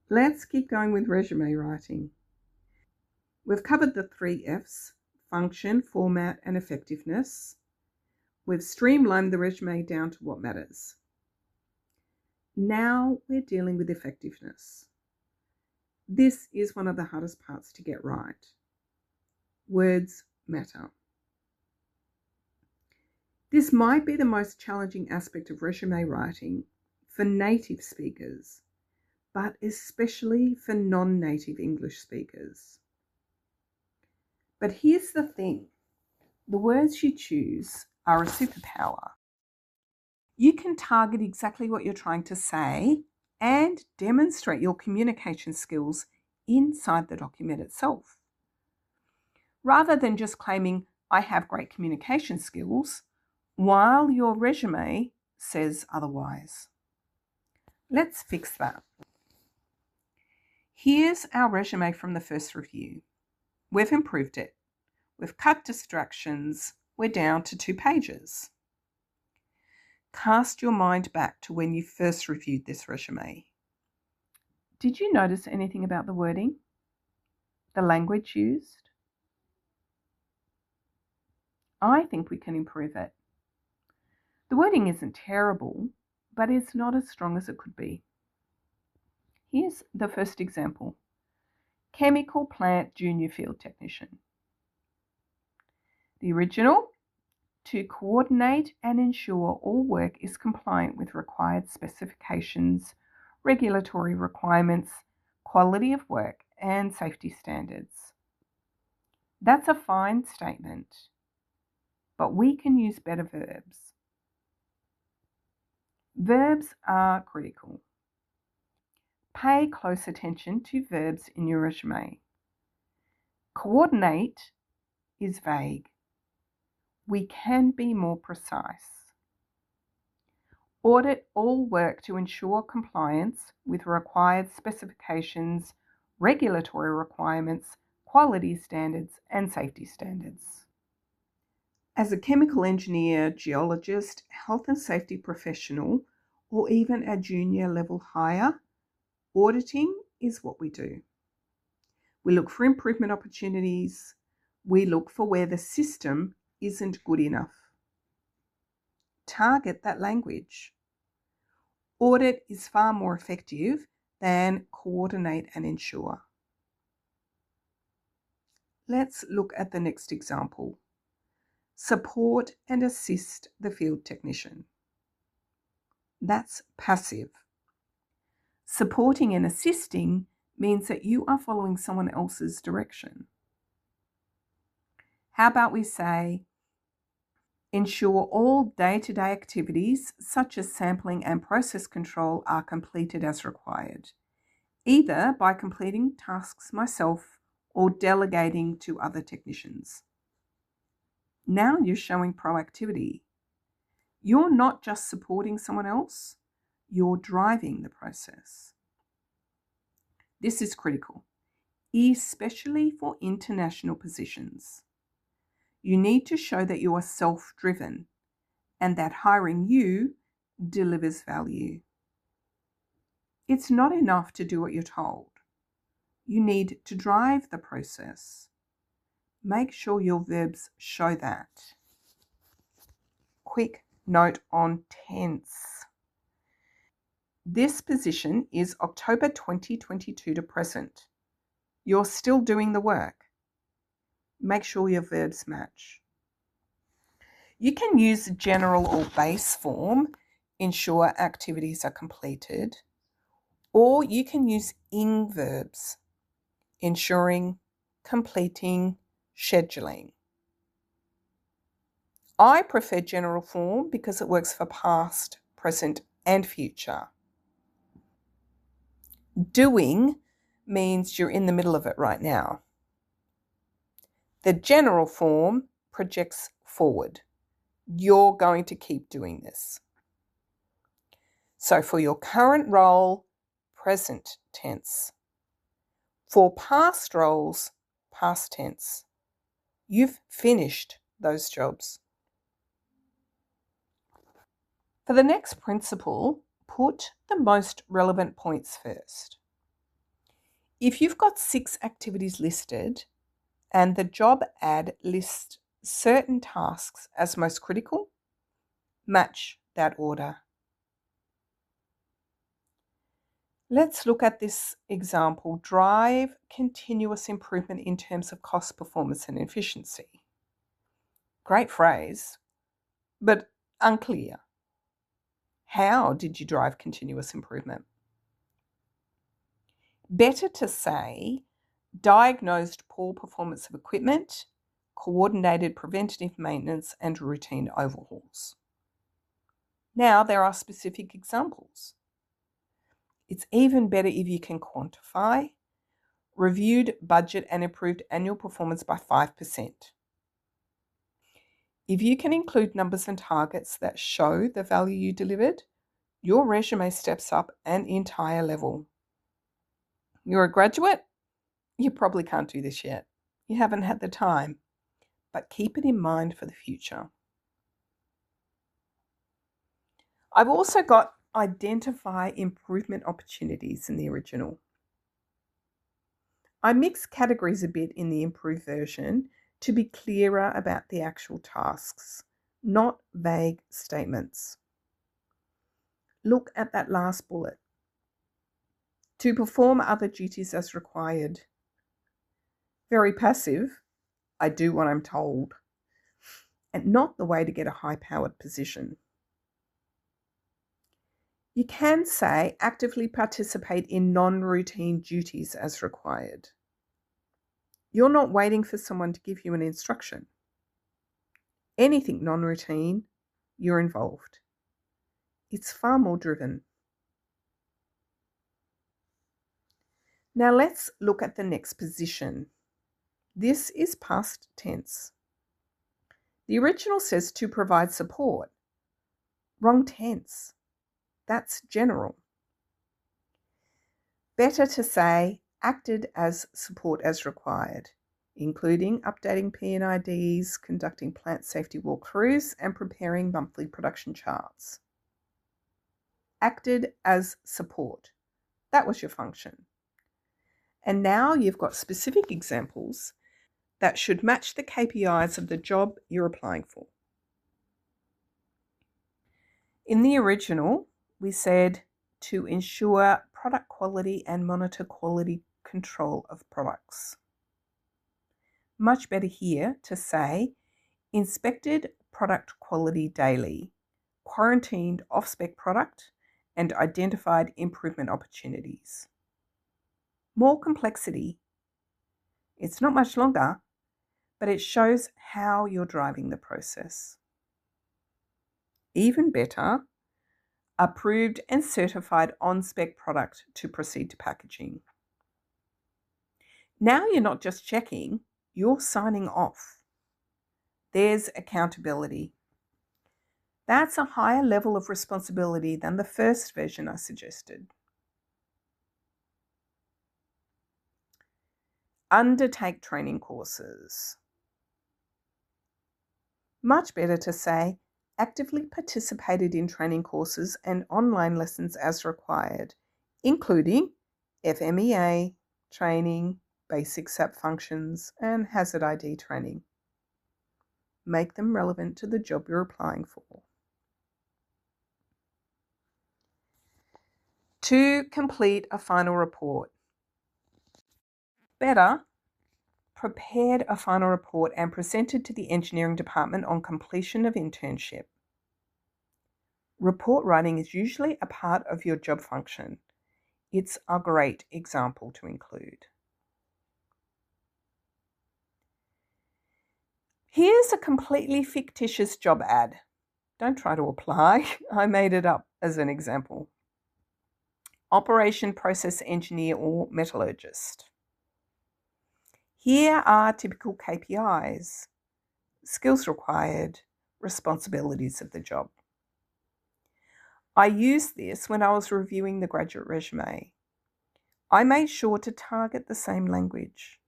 Let's keep going with resume writing. We've covered the 3 F's: function, format, and effectiveness. We've streamlined the resume down to what matters. Now we're dealing with effectiveness. This is one of the hardest parts to get right. Words matter. This might be the most challenging aspect of resume writing for native speakers, but especially for non-native English speakers. But here's the thing. The words you choose are a superpower. You can target exactly what you're trying to say and demonstrate your communication skills inside the document itself. Rather than just claiming, I have great communication skills, while your resume says otherwise. Let's fix that. Here's our resume from the first review. We've improved it. We've cut distractions. We're down to 2 pages. Cast your mind back to when you first reviewed this resume. Did you notice anything about the wording? The language used? I think we can improve it. The wording isn't terrible, but it's not as strong as it could be. Here's the first example. Chemical plant junior field technician. The original, to coordinate and ensure all work is compliant with required specifications, regulatory requirements, quality of work, and safety standards. That's a fine statement, but we can use better verbs. Verbs are critical. Pay close attention to verbs in your resume. Coordinate is vague. We can be more precise. Audit all work to ensure compliance with required specifications, regulatory requirements, quality standards, and safety standards. As a chemical engineer, geologist, health and safety professional, or even a junior level hire, auditing is what we do. We look for improvement opportunities. We look for where the system isn't good enough. Target that language. Audit is far more effective than coordinate and ensure. Let's look at the next example. Support and assist the field technician. That's passive. Supporting and assisting means that you are following someone else's direction. How about we say, ensure all day-to-day activities such as sampling and process control are completed as required, either by completing tasks myself or delegating to other technicians. Now you're showing proactivity. You're not just supporting someone else, you're driving the process. This is critical, especially for international positions. You need to show that you are self-driven and that hiring you delivers value. It's not enough to do what you're told. You need to drive the process. Make sure your verbs show that. Quick note on tense. This position is October 2022 to present. You're still doing the work. Make sure your verbs match. You can use general or base form, ensure activities are completed, or you can use ing verbs, ensuring, completing, scheduling. I prefer general form because it works for past, present, and future. Doing means you're in the middle of it right now. The general form projects forward. You're going to keep doing this. So for your current role, present tense. For past roles, past tense. You've finished those jobs. For the next principle, put the most relevant points first. If you've got 6 activities listed and the job ad lists certain tasks as most critical, match that order. Let's look at this example. Drive continuous improvement in terms of cost, performance, and efficiency. Great phrase, but unclear. How did you drive continuous improvement? Better to say, diagnosed poor performance of equipment, coordinated preventative maintenance, and routine overhauls. Now there are specific examples. It's even better if you can quantify. Reviewed budget and improved annual performance by 5%. If you can include numbers and targets that show the value you delivered, your resume steps up an entire level. You're a graduate? You probably can't do this yet. You haven't had the time, but keep it in mind for the future. I've also got identify improvement opportunities in the original. I mix categories a bit in the improved version to be clearer about the actual tasks, not vague statements. Look at that last bullet. To perform other duties as required. Very passive. I do what I'm told. And not the way to get a high-powered position. You can say actively participate in non-routine duties as required. You're not waiting for someone to give you an instruction. Anything non-routine, you're involved. It's far more driven. Now let's look at the next position. This is past tense. The original says to provide support. Wrong tense. That's general. Better to say acted as support as required, including updating P&IDs, conducting plant safety walkthroughs, and preparing monthly production charts. Acted as support. That was your function. And now you've got specific examples that should match the KPIs of the job you're applying for. In the original, we said to ensure product quality and monitor quality control of products. Much better here to say inspected product quality daily, quarantined off-spec product, and identified improvement opportunities. More complexity. It's not much longer, but it shows how you're driving the process. Even better, approved and certified on-spec product to proceed to packaging. Now you're not just checking, you're signing off. There's accountability. That's a higher level of responsibility than the first version I suggested. Undertake training courses. Much better to say actively participated in training courses and online lessons as required, including FMEA training, basic SAP functions, and hazard ID training. Make them relevant to the job you're applying for. To complete a final report. Better, prepared a final report and presented to the engineering department on completion of internship. Report writing is usually a part of your job function. It's a great example to include. Here's a completely fictitious job ad. Don't try to apply. I made it up as an example. Operation process engineer or metallurgist. Here are typical KPIs, skills required, responsibilities of the job. I used this when I was reviewing the graduate resume. I made sure to target the same language.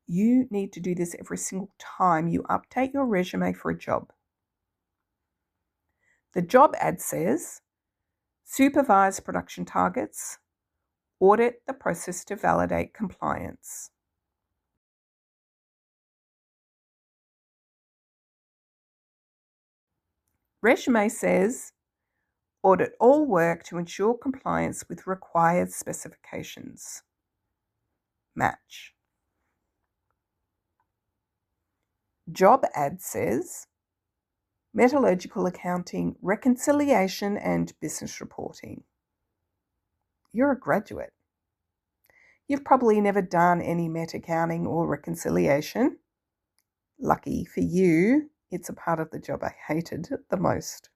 You need to do this every single time you update your resume for a job. The job ad says, supervise production targets, Audit the process to validate compliance. Resume says, audit all work to ensure compliance with required specifications. Match. Job ad says, metallurgical accounting, reconciliation and business reporting. You're a graduate. You've probably never done any met accounting or reconciliation. Lucky for you, it's a part of the job I hated the most.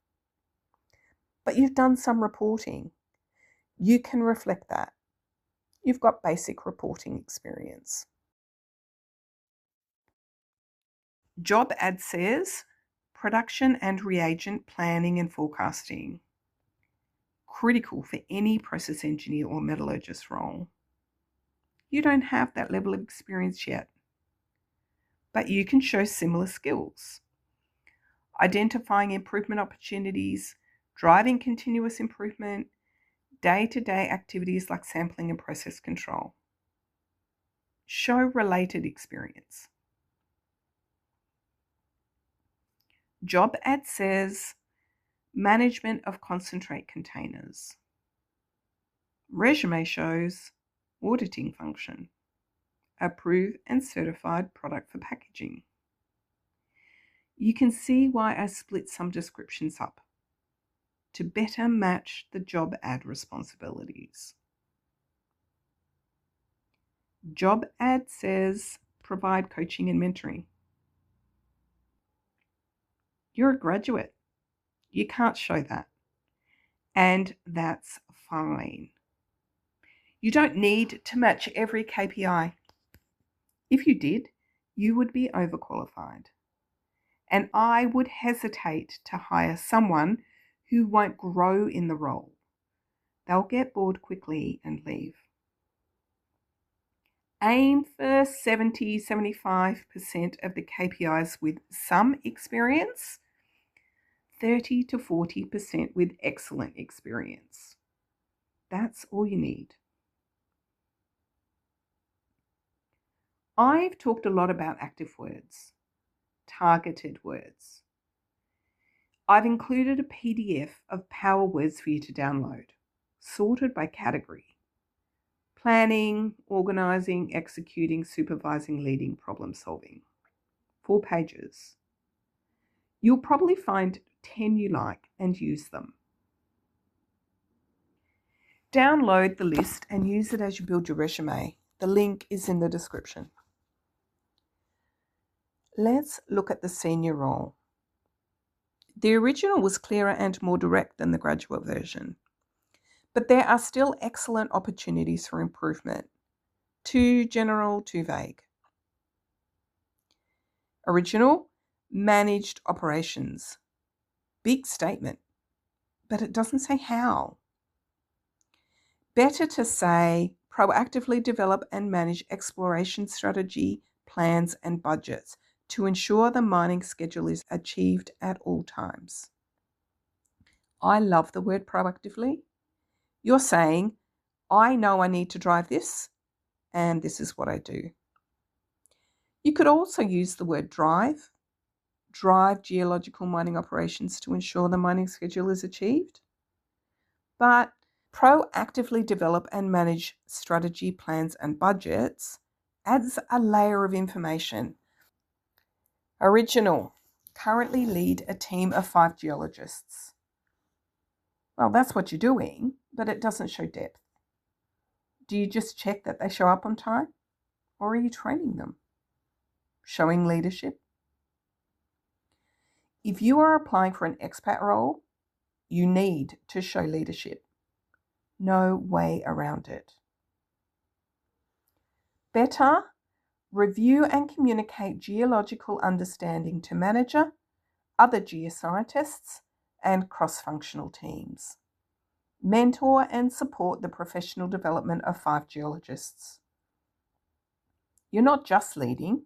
But you've done some reporting. You can reflect that. You've got basic reporting experience. Job ad says, production and reagent planning and forecasting. Critical for any process engineer or metallurgist role. You don't have that level of experience yet, but you can show similar skills. Identifying improvement opportunities, driving continuous improvement, day-to-day activities like sampling and process control. Show related experience. Job ad says, management of concentrate containers. Resume shows, auditing function, approved and certified product for packaging. You can see why I split some descriptions up to better match the job ad responsibilities. Job ad says, provide coaching and mentoring. You're a graduate. You can't show that. And that's fine. You don't need to match every KPI. If you did, you would be overqualified. And I would hesitate to hire someone who won't grow in the role. They'll get bored quickly and leave. Aim for 70-75% of the KPIs with some experience, 30 to 40% with excellent experience. That's all you need. I've talked a lot about active words, targeted words. I've included a PDF of power words for you to download, sorted by category. Planning, organising, executing, supervising, leading, problem solving. 4 pages. You'll probably find 10 you like and use them. Download the list and use it as you build your resume. The link is in the description. Let's look at the senior role. The original was clearer and more direct than the graduate version, but there are still excellent opportunities for improvement. Too general, too vague. Original, managed operations. Big statement, but it doesn't say how. Better to say, proactively develop and manage exploration strategy, plans and budgets to ensure the mining schedule is achieved at all times. I love the word proactively. You're saying, I know I need to drive this, and this is what I do. You could also use the word drive geological mining operations to ensure the mining schedule is achieved. But proactively develop and manage strategy, plans, and budgets adds a layer of information. Original, currently lead a team of 5 geologists. Well, that's what you're doing, but it doesn't show depth. Do you just check that they show up on time? Or are you training them? Showing leadership? If you are applying for an expat role, you need to show leadership. No way around it. Better, review and communicate geological understanding to manager, other geoscientists, and cross-functional teams. Mentor and support the professional development of 5 geologists. You're not just leading,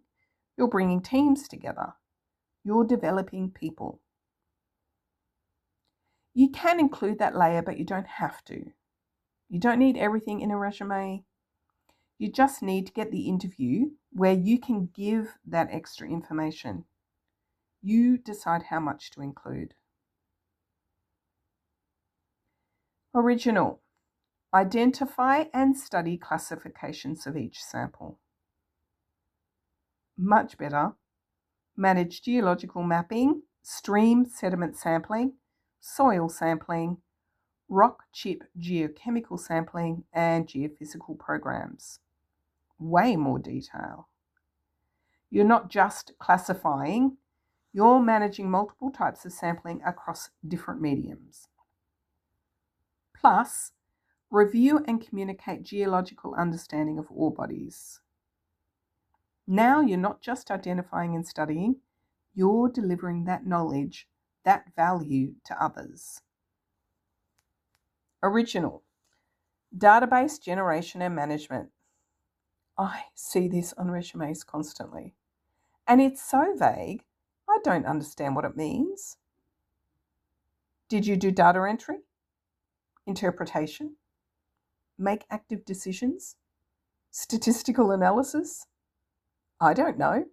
you're bringing teams together. You're developing people. You can include that layer, but you don't have to. You don't need everything in a resume. You just need to get the interview where you can give that extra information. You decide how much to include. Original. Identify and study classifications of each sample. Much better. Manage geological mapping, stream sediment sampling, soil sampling, rock chip geochemical sampling, and geophysical programs. Way more detail. You're not just classifying, you're managing multiple types of sampling across different mediums. Plus, review and communicate geological understanding of ore bodies. Now you're not just identifying and studying, you're delivering that knowledge, that value to others. Original. Database generation and management. I see this on resumes constantly. And it's so vague, I don't understand what it means. Did you do data entry? Interpretation? Make active decisions? Statistical analysis? I don't know.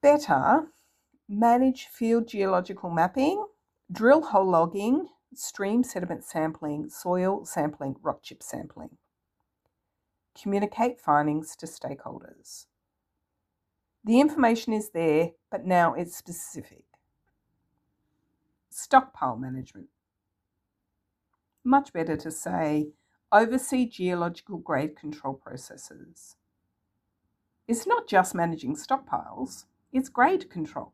Better, manage field geological mapping, drill hole logging, stream sediment sampling, soil sampling, rock chip sampling. Communicate findings to stakeholders. The information is there, but now it's specific. Stockpile management. Much better to say, oversee geological grade control processes. It's not just managing stockpiles, it's grade control.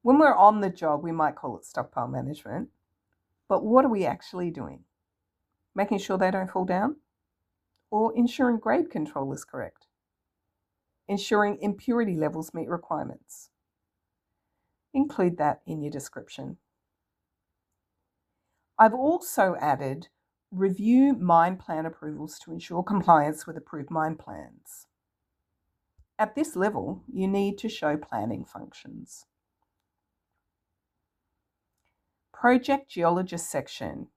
When we're on the job, we might call it stockpile management, but what are we actually doing? Making sure they don't fall down? Or ensuring grade control is correct? Ensuring impurity levels meet requirements? Include that in your description. I've also added review mine plan approvals to ensure compliance with approved mine plans. At this level, you need to show planning functions. Project geologist section.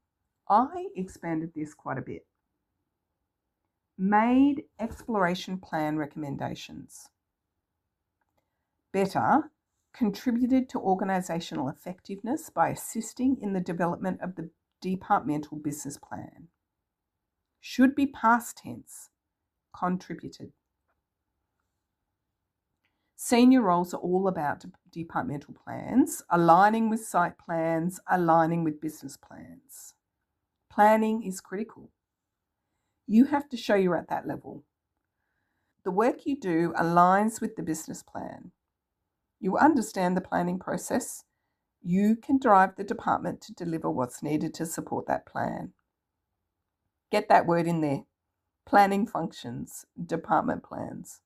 I expanded this quite a bit. Made exploration plan recommendations. Better, contributed to organisational effectiveness by assisting in the development of the departmental business plan. Should be past tense, contributed. Senior roles are all about departmental plans, aligning with site plans, aligning with business plans. Planning is critical. You have to show you're at that level. The work you do aligns with the business plan. You understand the planning process. You can drive the department to deliver what's needed to support that plan. Get that word in there. Planning functions, department plans.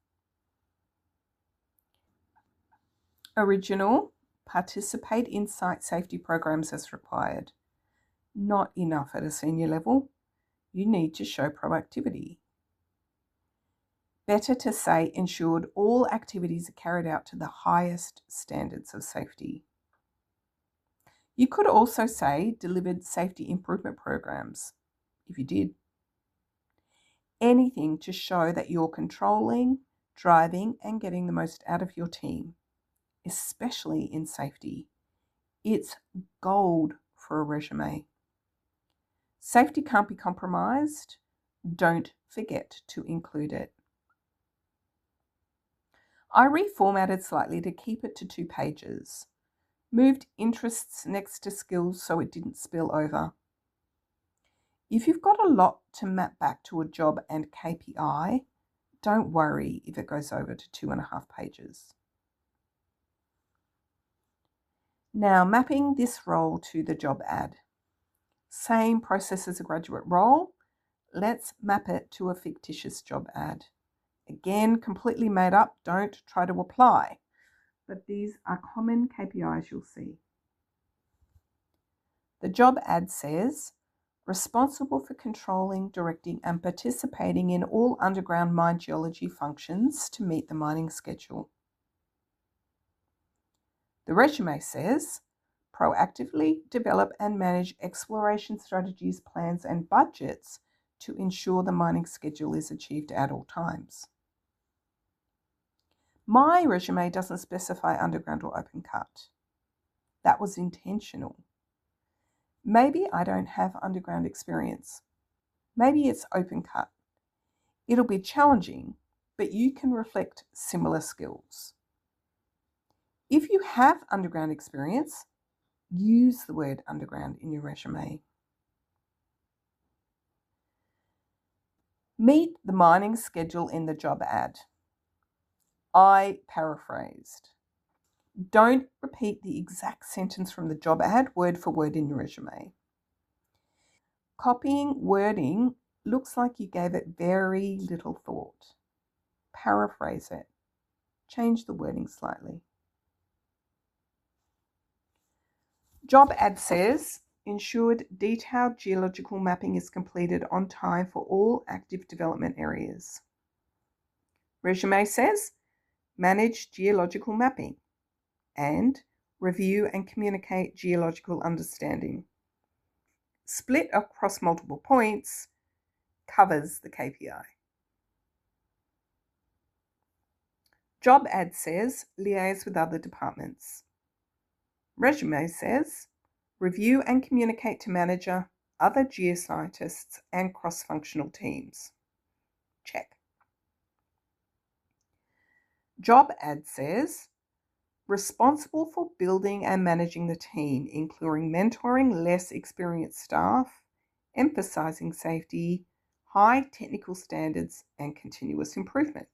Original, participate in site safety programs as required. Not enough at a senior level. You need to show proactivity. Better to say ensured all activities are carried out to the highest standards of safety. You could also say delivered safety improvement programs, if you did. Anything to show that you're controlling, driving, and getting the most out of your team, especially in safety. It's gold for a resume. Safety can't be compromised. Don't forget to include it. I reformatted slightly to keep it to 2 pages. Moved interests next to skills so it didn't spill over. If you've got a lot to map back to a job and KPI, don't worry if it goes over to 2.5 pages. Now, mapping this role to the job ad. Same process as a graduate role. Let's map it to a fictitious job ad. Again, completely made up. Don't try to apply. But these are common KPIs you'll see. The job ad says, responsible for controlling, directing, and participating in all underground mine geology functions to meet the mining schedule. The resume says, Proactively develop and manage exploration strategies, plans, and budgets to ensure the mining schedule is achieved at all times. My resume doesn't specify underground or open cut. That was intentional. Maybe I don't have underground experience. Maybe it's open cut. It'll be challenging, but you can reflect similar skills. If you have underground experience, use the word underground in your resume. Meet the mining schedule in the job ad. I paraphrased. Don't repeat the exact sentence from the job ad word for word in your resume. Copying wording looks like you gave it very little thought. Paraphrase it. Change the wording slightly. Job ad says, ensured detailed geological mapping is completed on time for all active development areas. Resume says, manage geological mapping and review and communicate geological understanding. Split across multiple points covers the KPI. Job ad says, liaise with other departments. Resume says, review and communicate to manager, other geoscientists, and cross-functional teams. Check. Job ad says, responsible for building and managing the team, including mentoring less experienced staff, emphasizing safety, high technical standards, and continuous improvement.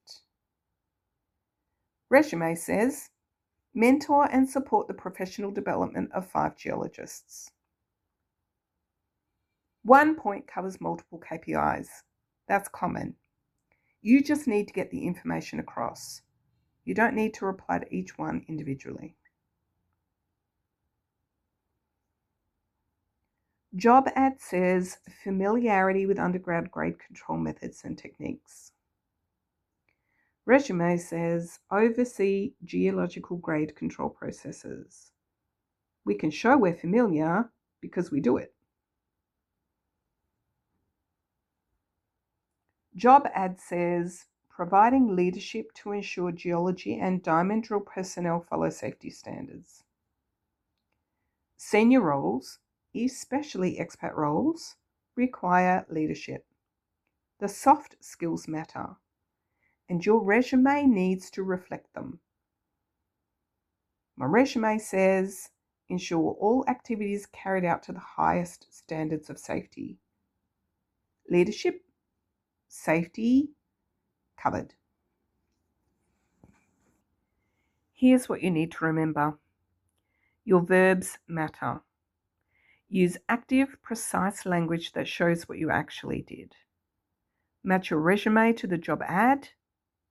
Resume says, mentor and support the professional development of 5 geologists. One point covers multiple KPIs. That's common. You just need to get the information across. You don't need to reply to each one individually. Job ad says familiarity with underground grade control methods and techniques. Resume says oversee geological grade control processes. We can show we're familiar because we do it. Job ad says providing leadership to ensure geology and diamond drill personnel follow safety standards. Senior roles, especially expat roles, require leadership. The soft skills matter, and your resume needs to reflect them. My resume says, ensure all activities carried out to the highest standards of safety. Leadership, safety, covered. Here's what you need to remember. Your verbs matter. Use active, precise language that shows what you actually did. Match your resume to the job ad,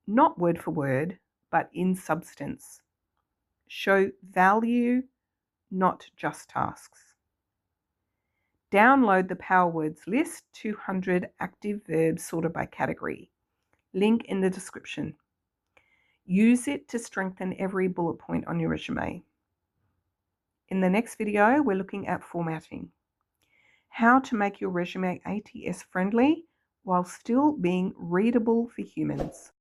not word for word, but in substance. Show value, not just tasks. Download the Power Words list, 200 active verbs sorted by category. Link in the description. Use it to strengthen every bullet point on your resume. In the next video, we're looking at formatting. How to make your resume ATS friendly while still being readable for humans.